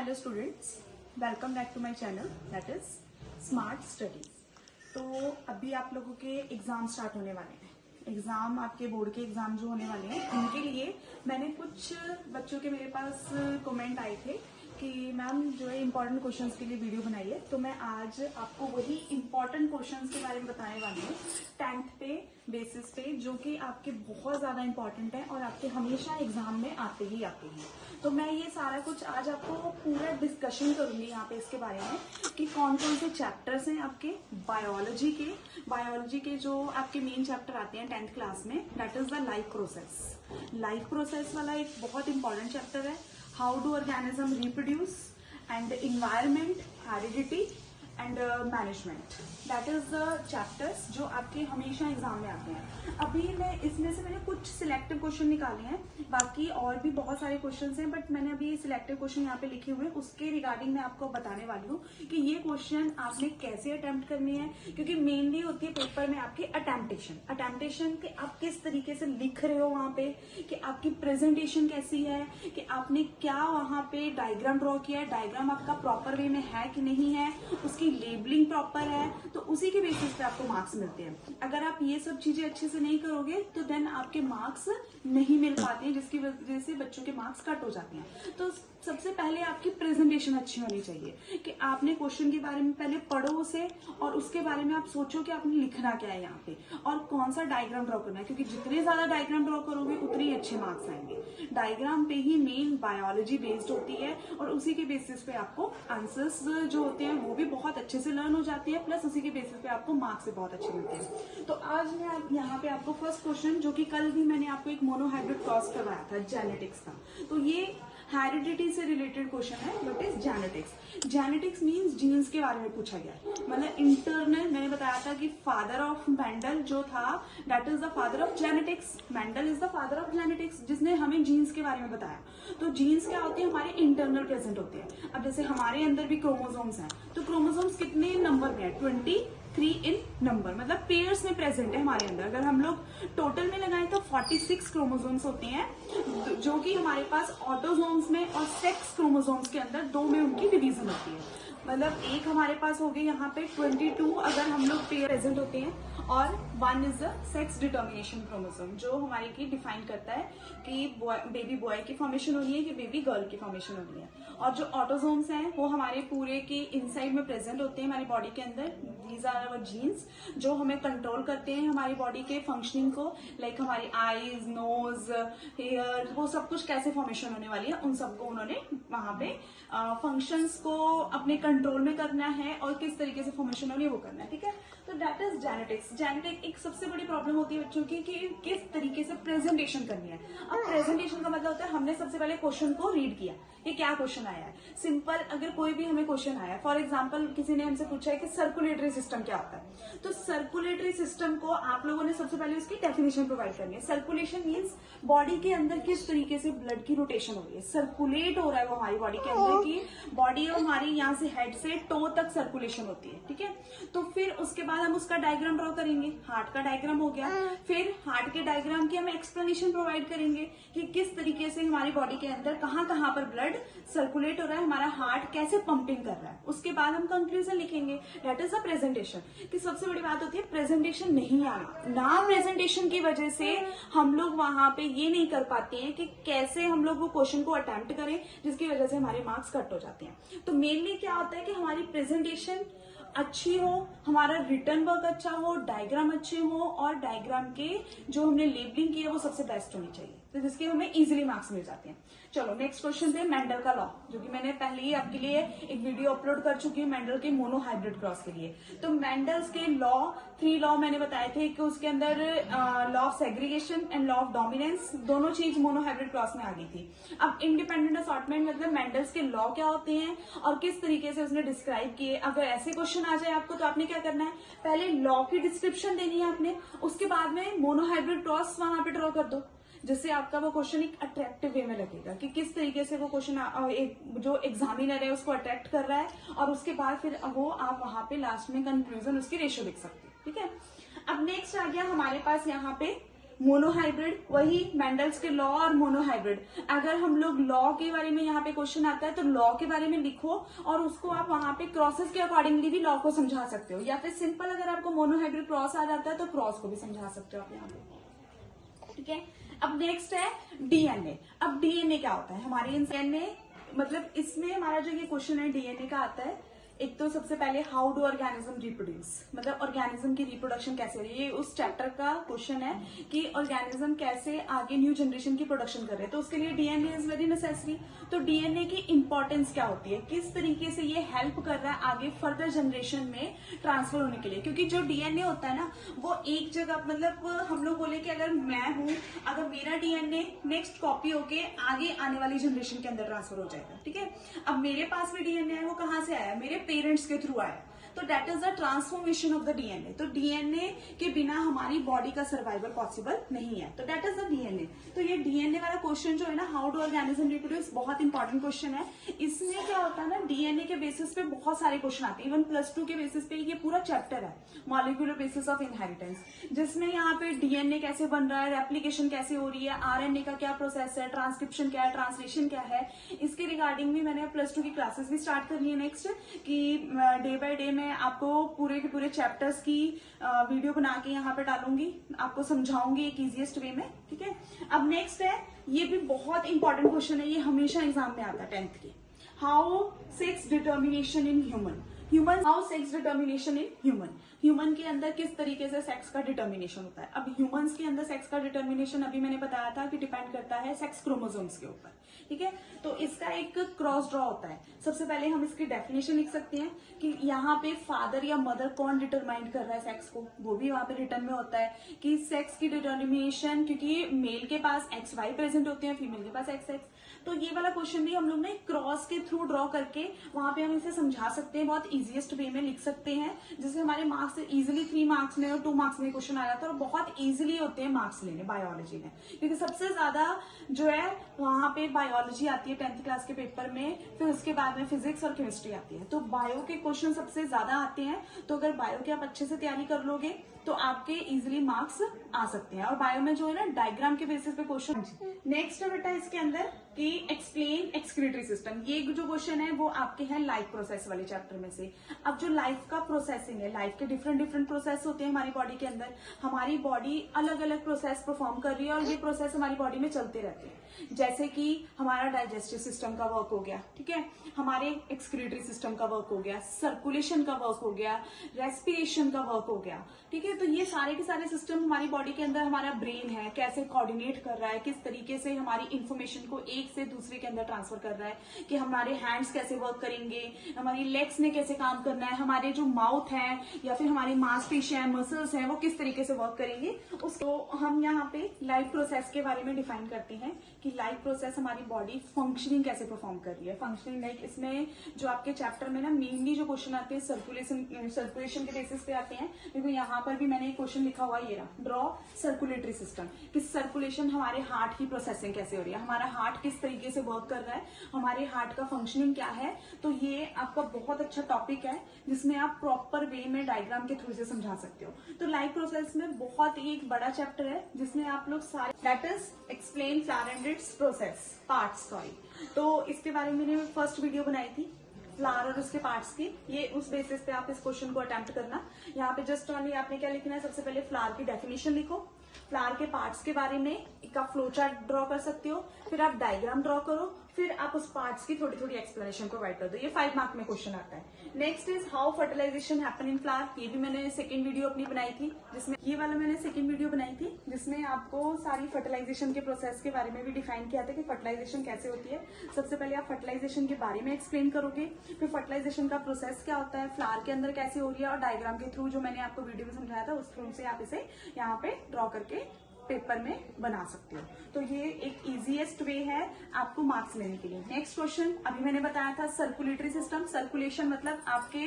Hello students, welcome back to my channel that is smart studies. तो अभी आप लोगों के एग्जाम स्टार्ट होने वाले हैं। एग्जाम आपके बोर्ड के एग्जाम जो होने वाले हैं उनके लिए मैंने कुछ बच्चों के मेरे पास कमेंट आए थे कि मैम जो है इम्पोर्टेंट क्वेश्चंस के लिए वीडियो बनाई है। तो मैं आज आपको वही इम्पोर्टेंट क्वेश्चंस के बारे में बताने वाली हूँ 10th पे बेसिस पे, जो कि आपके बहुत ज़्यादा इम्पोर्टेंट है और आपके हमेशा एग्जाम में आते ही आते हैं। तो मैं ये सारा कुछ आज आपको पूरा डिस्कशन करूंगी यहाँ पे इसके बारे में कि कौन कौन से चैप्टर्स हैं आपके बायोलॉजी के जो आपके मेन चैप्टर आते हैं 10th क्लास में, that is the life process वाला एक बहुत इंपॉर्टेंट चैप्टर है। How do organism reproduce and environment, heredity and management, that is the chapters जो आपके हमेशा एग्जाम में आते हैं। अभी मैं इसमें से मैंने कुछ सिलेक्टिव क्वेश्चन निकाले हैं, बाकी और भी बहुत सारे क्वेश्चंस हैं, बट मैंने अभी सिलेक्टिव क्वेश्चन यहाँ पे लिखे हुए हैं, उसके रिगार्डिंग मैं आपको बताने वाली हूँ कि ये क्वेश्चन आपने कैसे अटेम्प्ट करने हैं। क्योंकि मेनली होती है पेपर में आपकी अटेम्प्टेशन कि आप किस तरीके से लिख रहे हो वहां पे, कि आपकी प्रेजेंटेशन कैसी है, कि आपने क्या वहां पे डायग्राम ड्रॉ किया है, डायग्राम आपका प्रॉपर वे में है कि नहीं है, उसकी लेबलिंग प्रॉपर है, तो उसी के बेसिस पे आपको मार्क्स मिलते हैं। अगर आप ये सब चीजें अच्छे से नहीं करोगे तो देन आपके मार्क्स नहीं मिल पाते हैं, जिसकी वजह से बच्चों के मार्क्स कट हो जाते हैं। तो सबसे पहले आपकी प्रेजेंटेशन अच्छी होनी चाहिए कि आपने क्वेश्चन के बारे में पहले पढ़ो उसे, और उसके बारे में आप सोचो कि आपने लिखना क्या है यहाँ पे और कौन सा डायग्राम ड्रॉ करना है, क्योंकि जितने ज्यादा डायग्राम ड्रॉ करोगे उतने ही अच्छे मार्क्स आएंगे। डायग्राम पे ही मेन बायोलॉजी बेस्ड होती है और उसी के बेसिस पे आपको आंसर्स जो होते हैं वो भी बहुत अच्छे से लर्न हो जाती है, प्लस उसी के बेसिस पे आपको मार्क्स भी बहुत अच्छे मिलते हैं। तो आज मैं यहाँ पे आपको फर्स्ट क्वेश्चन, जो कि कल भी मैंने आपको एक मोनोहाइब्रिड क्रॉस करवाया था जेनेटिक्स का, तो ये हेरिडिटी से रिलेटेड क्वेश्चन है। What is genetics means genes के बारे में पूछा गया है। मतलब इंटरनल, मैंने बताया था कि फादर ऑफ मेंडल जो था that is the father of genetics. Mendel is the father of genetics, जिसने हमें जीन्स के बारे में बताया। तो जीन्स क्या होते हैं, हमारे इंटरनल प्रेजेंट होते हैं। अब जैसे हमारे अंदर भी क्रोमोसोम्स हैं, तो क्रोमोसोम्स कितने नंबर में है, 23 इन नंबर, मतलब पेयर्स में प्रेजेंट है हमारे अंदर। अगर हम लोग टोटल में लगाएं तो 46 क्रोमोसोम्स होते हैं, जो कि हमारे पास ऑटोसोम्स में और सेक्स क्रोमोसोम्स के अंदर दो में उनकी डिवीजन होती है। मतलब एक हमारे पास हो गई यहाँ पे 22 अगर हम लोग पेयर प्रेजेंट होते हैं, और 1 is the sex determination chromosome, जो हमारे की डिफाइन करता है कि बेबी बॉय की फॉर्मेशन होनी है कि बेबी गर्ल की फॉर्मेशन होनी है। और जो ऑटोसोम्स हैं वो हमारे पूरे के इनसाइड में प्रेजेंट होते हैं हमारी बॉडी के अंदर। दीज आर आवर जीन्स जो हमें कंट्रोल करते हैं हमारी बॉडी के फंक्शनिंग को, लाइक हमारी आईज, नोज, हेयर, वो सब कुछ कैसे फॉर्मेशन होने वाली है उन सबको उन्होंने वहां पे फंक्शंस को अपने कंट्रोल में करना है और किस तरीके से फॉर्मेशन होनी है वो करना है। ठीक है, तो दैट इज जेनेटिक्स। जेनेटिक एक सबसे बड़ी प्रॉब्लम होती है बच्चों की कि किस तरीके से प्रेजेंटेशन करनी है। अब प्रेजेंटेशन का मतलब होता है हमने सबसे पहले क्वेश्चन को रीड किया, ये क्या क्वेश्चन आया है। सिंपल अगर कोई भी हमें क्वेश्चन आया, फॉर एग्जाम्पल किसी ने हमसे पूछा है कि सर्कुलेटरी सिस्टम क्या होता है, तो सर्कुलेटरी सिस्टम को आप लोगों ने सबसे पहले उसकी डेफिनेशन प्रोवाइड करनी है। सर्कुलेशन मीन्स बॉडी के अंदर किस तरीके से ब्लड की रोटेशन हो रही है, सर्कुलेट हो रहा है वो हमारी बॉडी के अंदर की। बॉडी हमारी यहाँ से हेड से टो तक सर्कुलेशन होती है। ठीक है, तो फिर उसके बाद हम उसका डायग्राम ड्रॉ करेंगे। हार्ट का डायग्राम हो गया, फिर हार्ट के डायग्राम की हम एक्सप्लेनेशन प्रोवाइड करेंगे कि किस तरीके से हमारी बॉडी के अंदर कहाँ कहाँ पर ब्लड सर्कुलेट हो रहा है, हमारा हार्ट कैसे पंपिंग कर रहा है। उसके बाद हम कंक्लूजन लिखेंगे, दैट इज अ प्रेजेंटेशन। कि सबसे बड़ी बात होती है प्रेजेंटेशन नहीं आना ना, प्रेजेंटेशन की वजह से हम लोग वहां पे ये नहीं कर पाते हैं कि कैसे हम लोग वो क्वेश्चन को अटेम्प्ट करें, जिसकी वजह से हमारे मार्क्स कट हो जाते हैं। तो मेनली क्या होता है कि हमारी प्रेजेंटेशन अच्छी हो, हमारा रिटर्न वर्क अच्छा हो, डायग्राम अच्छे हो, और डायग्राम के जो हमने लेबलिंग की है वो सबसे बेस्ट होनी चाहिए, तो जिसके हमें इजीली मार्क्स मिल जाते हैं। चलो नेक्स्ट क्वेश्चन थे मेंडल का लॉ, जो कि मैंने पहले ही आपके लिए एक वीडियो अपलोड कर चुकी हूँ मेंडल के मोनोहाइब्रिड क्रॉस के लिए। तो मेंडल्स के लॉ 3 लॉ मैंने बताए थे कि उसके अंदर law of segregation and law of dominance, दोनों चीज मोनोहाइब्रिड क्रॉस में आ गई थी। अब इंडिपेंडेंट असॉर्टमेंट मतलब मेंडल्स के लॉ क्या होते हैं और किस तरीके से उसने डिस्क्राइब किए। अगर ऐसे क्वेश्चन आ जाए आपको तो आपने क्या करना है, पहले लॉ की डिस्क्रिप्शन देनी है आपने, उसके बाद में मोनोहाइब्रिड क्रॉस वहां पे ड्रॉ कर दो, जिससे आपका वो क्वेश्चन एक अट्रैक्टिव वे में लगेगा कि किस तरीके से वो क्वेश्चन जो एग्जामिनर है उसको अट्रैक्ट कर रहा है, और उसके बाद फिर वो आप वहां पे लास्ट में कंक्लूजन उसकी रेशियो लिख सकते हैं। ठीक है, अब नेक्स्ट आ गया हमारे पास यहाँ पे मोनोहाइब्रिड, वही मेंडल्स के लॉ और मोनोहाइब्रिड। अगर हम लोग लॉ के बारे में यहाँ पे क्वेश्चन आता है तो लॉ के बारे में लिखो और उसको आप वहां पे क्रॉसेस के अकॉर्डिंगली भी लॉ को समझा सकते हो, या फिर सिंपल अगर आपको मोनोहाइब्रिड क्रॉस आ जाता है तो क्रॉस को भी समझा सकते हो आप यहाँ पे। ठीक है, अब नेक्स्ट है डीएनए। अब डीएनए क्या होता है? हमारे डीएनए मतलब इसमें हमारा जो ये क्वेश्चन है डीएनए का आता है, एक तो सबसे पहले हाउ डू ऑर्गेनिज्म रिप्रोड्यूस, मतलब ऑर्गेनिज्म की रिप्रोडक्शन कैसे हो रही है। ये उस चैप्टर का क्वेश्चन है कि ऑर्गेनिज्म कैसे आगे न्यू जनरेशन की प्रोडक्शन कर रहे हैं, तो उसके लिए डीएनए इज वेरी नेसेसरी। तो डीएनए की इंपॉर्टेंस क्या होती है, किस तरीके से ये हेल्प कर रहा है आगे फर्दर जनरेशन में ट्रांसफर होने के लिए, क्योंकि जो डीएनए होता है ना वो एक जगह, मतलब हम लोग बोले कि अगर मैं हूं, अगर मेरा डीएनए नेक्स्ट कॉपी होके आगे आने वाली जनरेशन के अंदर ट्रांसफर हो जाएगा। ठीक है, अब मेरे पास में डीएनए है, वो कहां से आया? मेरे पेरेंट्स के थ्रू आया, तो that is the transformation of the DNA. तो डीएनए के बिना हमारी बॉडी का सर्वाइवल पॉसिबल नहीं है, तो दैट इज द डीएनए। तो ये डीएनए वाला क्वेश्चन जो है ना, हाउ डू ऑर्गेनिज्म रिप्रोड्यूस, बहुत इंपॉर्टेंट क्वेश्चन है। इसमें क्या होता है ना, डीएनए के बेसिस पे बहुत सारे क्वेश्चन आते हैं, इवन +2 के बेसिस पे ये पूरा चैप्टर है, मॉलिक्यूलर बेसिस ऑफ इनहेरिटेंस, जिसमें यहाँ पे डीएनए कैसे बन रहा है, रेप्लिकेशन कैसे हो रही है, आरएनए का क्या प्रोसेस है, ट्रांसक्रिप्शन क्या है, ट्रांसलेशन क्या है, इसके रिगार्डिंग भी मैंने +2 की क्लासेस भी स्टार्ट करनी है नेक्स्ट, कि डे बाय डे मैं आपको पूरे के पूरे चैप्टर्स की वीडियो बना के यहाँ पे डालूंगी, आपको समझाऊंगी एक इजीएस्ट वे में। ठीक है, अब नेक्स्ट है, ये भी बहुत इंपॉर्टेंट क्वेश्चन है, ये हमेशा एग्जाम में आता है 10th के, how sex determination in human, how sex determination in human के अंदर किस तरीके से सेक्स का डिटर्मिनेशन होता है। अब ह्यूमंस के अंदर सेक्स का डिटर्मिनेशन अभी मैंने बताया था कि डिपेंड करता है सेक्स क्रोमोसोम्स के ऊपर। ठीक है, तो इसका एक क्रॉस ड्रॉ होता है। सबसे पहले हम इसकी डेफिनेशन लिख सकते हैं कि यहाँ पे फादर या मदर कौन डिटरमाइन कर रहा है सेक्स को, वो भी वहां पे रिटर्न में होता है कि सेक्स की डिटर्मिनेशन, क्योंकि मेल के पास XY प्रेजेंट होते हैं, फीमेल के पास XX, तो ये वाला क्वेश्चन भी हम लोग ने क्रॉस के थ्रू ड्रॉ करके वहां पे हम इसे समझा सकते हैं, बहुत इजीएस्ट वे में लिख सकते हैं, जिससे हमारे मार्क्स इजीली 3 मार्क्स में और 2 मार्क्स में क्वेश्चन आ जाता है और बहुत इजीली होते हैं मार्क्स लेने बायोलॉजी में, क्योंकि सबसे ज्यादा जो है वहां पे बायोलॉजी आती है 10th क्लास के पेपर में, फिर उसके बाद में फिजिक्स और केमिस्ट्री आती है, तो बायो के क्वेश्चन सबसे ज्यादा आते हैं। तो अगर बायो की आप अच्छे से तैयारी कर लोगे तो आपके इजीली मार्क्स आ सकते हैं, और बायो में जो है ना डायग्राम के बेसिस पे क्वेश्चन। नेक्स्ट है बेटा इसके अंदर कि एक्सप्लेन एक्सक्रीटरी सिस्टम, ये जो क्वेश्चन है वो आपके हैं लाइफ प्रोसेस वाले चैप्टर में से। अब जो लाइफ का प्रोसेसिंग है, लाइफ के डिफरेंट प्रोसेस होते हैं हमारी बॉडी के अंदर, हमारी बॉडी अलग अलग प्रोसेस परफॉर्म कर रही है और ये प्रोसेस हमारी बॉडी में चलते रहते हैं, जैसे कि हमारा डाइजेस्टिव सिस्टम का वर्क हो गया, ठीक है, हमारे एक्सक्रीटरी सिस्टम का वर्क हो गया, सर्कुलेशन का वर्क हो गया, रेस्पिरेशन का वर्क हो गया। ठीक है, तो ये सारे के सारे सिस्टम हमारी बॉडी के अंदर, हमारा ब्रेन है कैसे कोऑर्डिनेट कर रहा है, किस तरीके से हमारी इंफॉर्मेशन को एक से दूसरे के अंदर ट्रांसफर कर रहा है, कि हमारे हैंड्स कैसे वर्क करेंगे, हमारी लेग्स ने कैसे काम करना है, हमारे जो माउथ है या फिर हमारी मांसपेशियां हैं, मसल्स हैं, वो किस तरीके से वर्क करेंगे, उसको हम यहाँ पे लाइफ प्रोसेस के बारे में डिफाइन करते हैं कि लाइफ प्रोसेस हमारी बॉडी फंक्शनिंग कैसे परफॉर्म कर रही है। फंक्शनिंग लाइक इसमें जो आपके चैप्टर में ना मेनली जो क्वेश्चन आते हैं सर्कुलेशन के बेसिस पे आते हैं, क्योंकि यहाँ पर भी मैंने एक क्वेश्चन लिखा हुआ है, ये रहा, ड्रॉ सर्कुलेटरी सिस्टम, कि सर्कुलेशन हमारे हार्ट की प्रोसेसिंग कैसे हो रही है, हमारा हार्ट किस तरीके से वर्क कर रहा है, हमारे हार्ट का फंक्शनिंग क्या है। तो ये आपका बहुत अच्छा टॉपिक है जिसमें आप प्रॉपर वे में डायग्राम के थ्रू से समझा सकते हो। तो लाइफ प्रोसेस में बहुत ही एक बड़ा चैप्टर है जिसमें आप लोग सारे, that is explain flower and it's process parts, sorry. तो इसके बारे में मैंने फर्स्ट वीडियो बनाई थी फ्लावर और उसके पार्ट्स की, ये उस बेसिस पे आप इस क्वेश्चन को अटेम्प्ट करना। यहाँ पे जस्ट ओनली आपने क्या लिखना है, सबसे पहले फ्लावर की डेफिनेशन लिखो, फ्लावर के पार्ट्स के बारे में एक आप फ्लो चार्ट ड्रॉ कर सकते हो, फिर आप डायग्राम ड्रॉ करो, फिर आप उस पार्ट्स की थोड़ी थोड़ी एक्सप्लेनेशन प्रोवाइड कर दो। ये 5 मार्क में क्वेश्चन आता है। Next is how fertilisation happen in flower, ये भी मैंने सेकंड वीडियो अपनी बनाई थी, जिसमें ये वाला मैंने सेकंड वीडियो बनाई थी जिसमें आपको सारी फर्टिलाइजेशन के प्रोसेस के बारे में भी डिफाइन किया था कि फर्टिलाइजेशन कैसे होती है। सबसे पहले आप फर्टिलाइजेशन के बारे में एक्सप्लेन करोगे, फिर फर्टिलाइजेशन का प्रोसेस क्या होता है, फ्लावर के अंदर कैसे हो रही है, और डायग्राम के थ्रू जो मैंने आपको वीडियो में समझाया था उस थ्रू से आप इसे यहाँ पे ड्रॉ करके पेपर में बना सकते हो। तो ये एक इजीएस्ट वे है आपको मार्क्स लेने के लिए। नेक्स्ट क्वेश्चन अभी मैंने बताया था सर्कुलेटरी सिस्टम, सर्कुलेशन मतलब आपके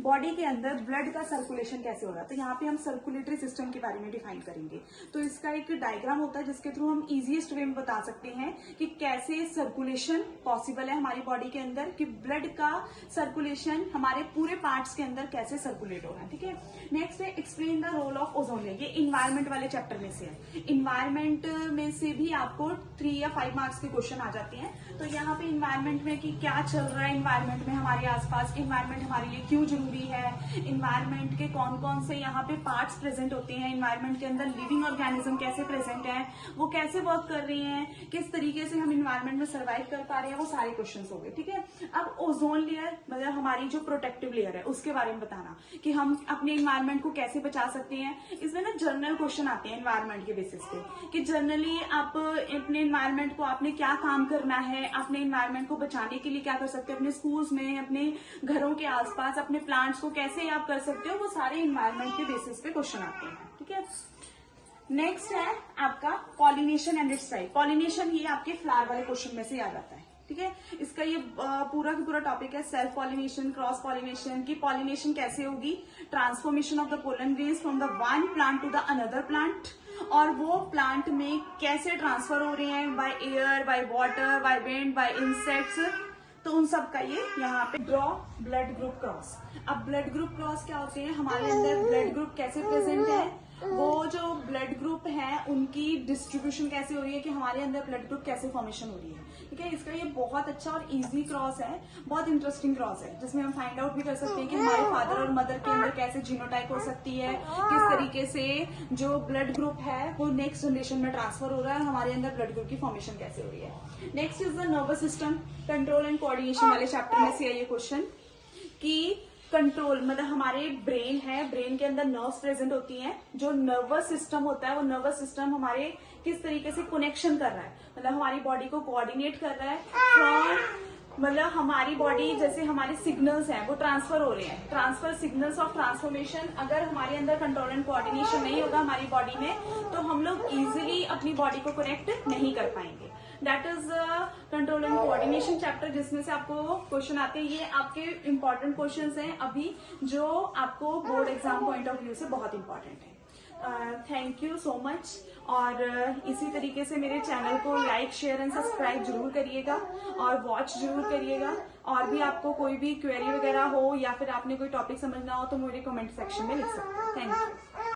बॉडी के अंदर ब्लड का सर्कुलेशन कैसे हो रहा है, तो यहाँ पे हम सर्कुलेटरी सिस्टम के बारे में डिफाइन करेंगे। तो इसका एक डायग्राम होता है जिसके थ्रू हम इजीएस्ट वे में बता सकते हैं कि कैसे सर्कुलेशन पॉसिबल है हमारी बॉडी के अंदर, कि ब्लड का सर्कुलेशन हमारे पूरे पार्ट्स के अंदर कैसे सर्कुलेट हो रहा है। ठीक है, नेक्स्ट है explain the role of ozone layer, ये इन्वायरमेंट वाले चैप्टर में से है। इन्वायरमेंट में से भी आपको 3 या 5 मार्क्स के क्वेश्चन आ जाते हैं। तो यहाँ पे इन्वायरमेंट में कि क्या चल रहा है इन्वायरमेंट में हमारे आसपास, इन्वायरमेंट हमारे लिए क्यों जरूरी है, इन्वायरमेंट के कौन कौन से यहाँ पे पार्ट्स प्रेजेंट होते हैं, इन्वायरमेंट के अंदर लिविंग ऑर्गेनिज्म कैसे प्रेजेंट है, वो कैसे वर्क कर रही हैं, किस तरीके से हम इन्वायरमेंट में सर्वाइव कर पा रहे हैं, वो सारे क्वेश्चन हो गए। ठीक है, अब ओजोन लेयर मतलब हमारी जो प्रोटेक्टिव लेयर है उसके बारे में बताना कि हम अपने इन्वायरमेंट को कैसे बचा सकते हैं। इसमें ना जनरल क्वेश्चन आते हैं इन्वायरमेंट के बेसिस पे कि जनरली आप अपने इन्वायरमेंट को आपने क्या काम करना है, अपने इन्वायरमेंट को बचाने के लिए क्या कर सकते हो, अपने स्कूल्स में, अपने घरों के आसपास, अपने प्लांट्स को कैसे आप कर सकते हो, वो सारे इन्वायरमेंट के बेसिस पे क्वेश्चन आते हैं। ठीक है, नेक्स्ट है आपका pollination and it's type. Pollination ये आपके फ्लावर वाले क्वेश्चन में से आ जाता है। ठीक है, इसका ये पूरा का पूरा टॉपिक है सेल्फ पॉलिनेशन, क्रॉस पॉलिनेशन की पॉलिनेशन कैसे होगी, transformation of the pollen grains from the one plant to the another plant, और वो प्लांट में कैसे ट्रांसफर हो रहे हैं by air, by water, by wind, by insects. तो उन सब का ये यहाँ पे ड्रॉ ब्लड ग्रुप क्रॉस। अब ब्लड ग्रुप क्रॉस क्या होते हैं, हमारे अंदर ब्लड ग्रुप कैसे प्रेजेंट है, वो जो ब्लड ग्रुप है उनकी डिस्ट्रीब्यूशन कैसे हो रही है, कि हमारे अंदर ब्लड ग्रुप कैसे फॉर्मेशन हो रही है। ठीक है, इसका ये बहुत अच्छा और इजी क्रॉस है, बहुत इंटरेस्टिंग क्रॉस है, जिसमें हम फाइंड आउट भी कर सकते हैं कि हमारे फादर और मदर के अंदर कैसे जीनोटाइप हो सकती है, किस तरीके से जो ब्लड ग्रुप है वो नेक्स्ट जनरेशन में ट्रांसफर हो रहा है, हमारे अंदर ब्लड ग्रुप की फॉर्मेशन कैसे हो रही है। Next is the nervous system control and coordination वाले चैप्टर में से है ये क्वेश्चन कि कंट्रोल मतलब हमारे ब्रेन है, ब्रेन के अंदर नर्व्स प्रेजेंट होती हैं, जो नर्वस सिस्टम होता है वो नर्वस सिस्टम हमारे किस तरीके से कनेक्शन कर रहा है, मतलब हमारी बॉडी को कोऑर्डिनेट कर रहा है फ्रॉम, मतलब हमारी बॉडी जैसे हमारे सिग्नल्स हैं वो ट्रांसफर हो रहे हैं, ट्रांसफर सिग्नल्स ऑफ ट्रांसफॉर्मेशन। अगर हमारे अंदर कंट्रोल एंड कोऑर्डिनेशन नहीं होगा हमारी बॉडी में, तो हम लोग इजिली अपनी बॉडी को कनेक्ट नहीं कर पाएंगे। That is control and coordination chapter, जिसमें से आपको क्वेश्चन आते हैं। ये आपके इंपॉर्टेंट क्वेश्चंस हैं अभी, जो आपको board exam point of view से बहुत इंपॉर्टेंट है। थैंक यू सो मच, और इसी तरीके से मेरे चैनल को लाइक, शेयर एंड सब्सक्राइब जरूर करिएगा और वॉच जरूर करिएगा। और भी आपको कोई भी क्वेरी वगैरह हो या फिर आपने कोई टॉपिक समझना हो तो मेरे कमेंट सेक्शन में लिख सकते हैं। Thank you.